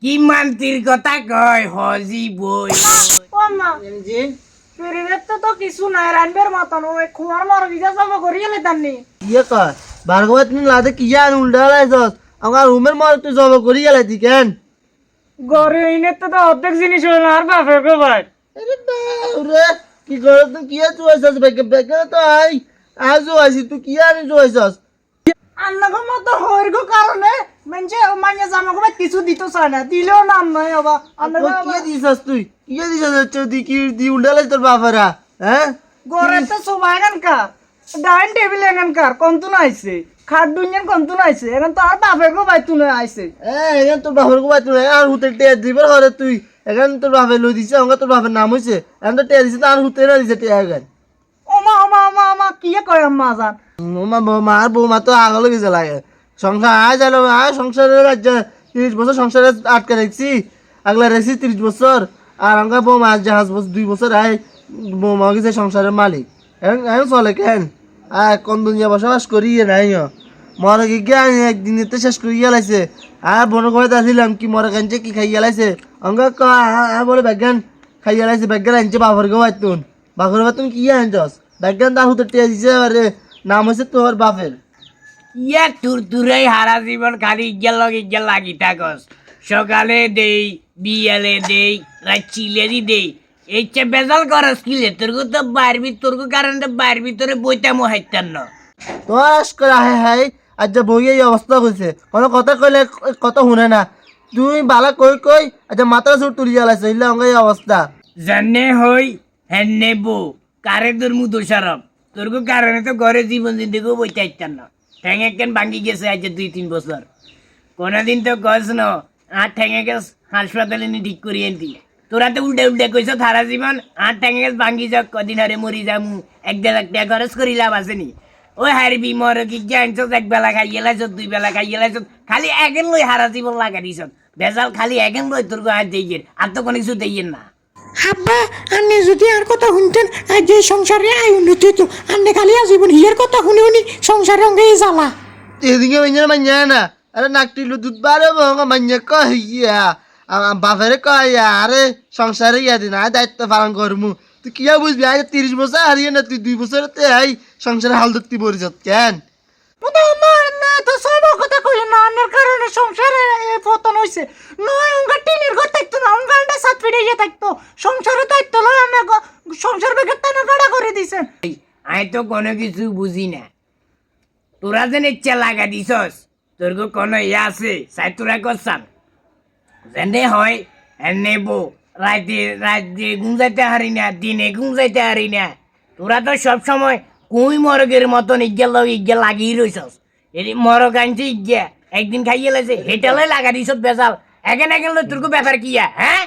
কি মান্তির কথা কয় হজি বই ও মা জি শরীরের তো কিছু নাই রানবের মতন ওই খুয়ার মার বিজা সব করিয়ে লেতাননি ইয়ে কয় ভার্গবত তুমি লাদে কি জান উল্টা লাইছস আমার রুমের মর তুই জব করি গেলাইতি কেন ঘরে এনে তো অর্ধেক জিনিস হলো না আর বাপে গো ভাই আরে বাউরে কি করে তুই কি চুয়াইছস বেকে বেকে তো আজও আইছি তুই কি আনি চুয়াইছস আন্নাগো মতো হইর গো কারণে মানে জামা গো কিছু দিত চায় না দিলেও নাম নাই বাবা আন্নাগো কি দিছস তুই কি দিছস তুই কি দি উল্টা লাইছ তোর বাবারা হ্যাঁ ঘরে তো সবাই এখানকার ডাইনিং টেবিল এখানকার কন্তুন আইছে খাট দুনিয়ান কন্তুন আইছে এখন তো আর বাপে গো ভাই তুলে আইছে এখন তোর বাবার কোবাই তুই আর হুতে টিয়া দিবার হরে তুই এখন তোর বাপে লই দিছে অঙ্গ তোর বাপের নাম হইছে এখন তো টিয়া দিছে তো আর হুতে না দিছে টিয়া এখন ওমা ওমা ওমা ওমা কি কয় আম্মা জান মা আর বৌমা তো আগলে গেছে লাগে সংসার আজ আলো আর সংসারের 30 বছর সংসারে আটকে রাখছি আগলা রাখছি 30 বছর আর অঙ্গা বৌমা আজ জাহাজ 2 বছর আয় বৌমা গেছে সংসারের মালিক এখন এখন চলে কেন আর কোন দুনিয়া বসবাস করি নাই মরে গিয়ে একদিন তো শেষ করে গেলাইছে আর বন করে আসছিলাম কি মরে কানছে কি খাই গেলাইছে অঙ্গা বলে ব্যাগান খাই গেলাইছে ব্যাগান আনছে বাবার গো বাতুন বাপের বাতুন কি আনছস ব্যাগান তার হুতে টিয়া দিছে আরে নাম হচ্ছে তোর বাপের ইয়া তুরতুরাই হারা জীবন খালি ইজ্ঞা লাগি থাকস সকালে দেই বিয়ালে দেই রাত চিলেরি দেই এই চে বেজাল করস কিলে তোরগো তো তোরগো কারণে বাইরের ভিতরে বইতামো হাইতাম না তোর করে হাই হাই আজ যে বই এই অবস্থা হয়েছে কোনো কথা কইলে কথা শুনে না তুই বালা কই আচ্ছা মাথা সুর তুলি গেলাইছে ইলে অঙ্গ এই অবস্থা জানে হই হেনে বউ কারে তোর মু দোষারব তোরগো কারণে তো ঘরে জীবন জিন্দিগিও বইতে হাইতাম না ঠ্যাং একখান ভাঙ্গি গেছে আজ 2-3 বছর কোনদিন তো গছ ন আর ঠ্যাঙে গেছ হাসপাতালে নি ঠিক করি এনতি তোরা তো উল্টে কইছ সারা জীবন আর ঠ্যাঙে গেছ ভাঙ্গি যাক কদিন আরে মরি যামু 1-1.5 লাখ টাকা খরচ করি লাভ আসেনি ওই হারবি মর কি জানছ এক বেলা খাই গেলাইছ 2 বেলা খাই গেলাইছ খালি একেন লই হারা জীবন লাগা দিছ বেজাল খালি একেন লই তোর গো আর দেইয়ের আর তো কোনো কিছু দেইয়ের না আব্বা আন্নে যদি আর কথা শুনতেন আজ যে সংসারে আয় উন্নতি হতো আন্নে খালি আজীবন হিয়ার কথা শুনি শুনি সংসারে অঙ্গেই জ্বালা এদিকে মাইয়া না আরে নাকটি দুধ বারে বঙ্গ মাইয়া কহিয়া বাপেরে কহিয়া আরে সংসারে ইয়া দিন আর দায়িত্ব পালন করমু তুই কিয়া বুঝবি আজ 30 বছর হারিয়ে না তুই 2 বছরতে এই সংসারে হাল ধরতে পড়িস কেন ওটা আমার না তো সব কথা কই না আন্নার কারণে সংসারে পতন হইছে নয় উঙ্গা টিনের ঘর থাকতো না উঙ্গাটা সাত ফিরে গিয়ে থাকতো সংসারে দায়িত্ব লয় আন্না সংসার বেগে টানা ভাড়া করে দিছেন আমি তো কোনো কিছু বুঝি না তোরা যেন ইচ্ছা লাগা দিছস তোর গো কোনো ইয়ে আছে চাই তোরা করছান যেনে হয় এনে বউ রাতে ঘুম যাইতে হারি না দিনে ঘুম যাইতে হারি না তোরা তো সব সময় কুই মরগের মতন ইজ্ঞা লাগিয়ে রইছস এটি মরগ আনছে ইজ্ঞা একদিন খাইয়ে লাইছে হেটালে লাগা দিছত বেজাল একেন লই তোর গো ব্যাপার কিয়া হ্যাঁ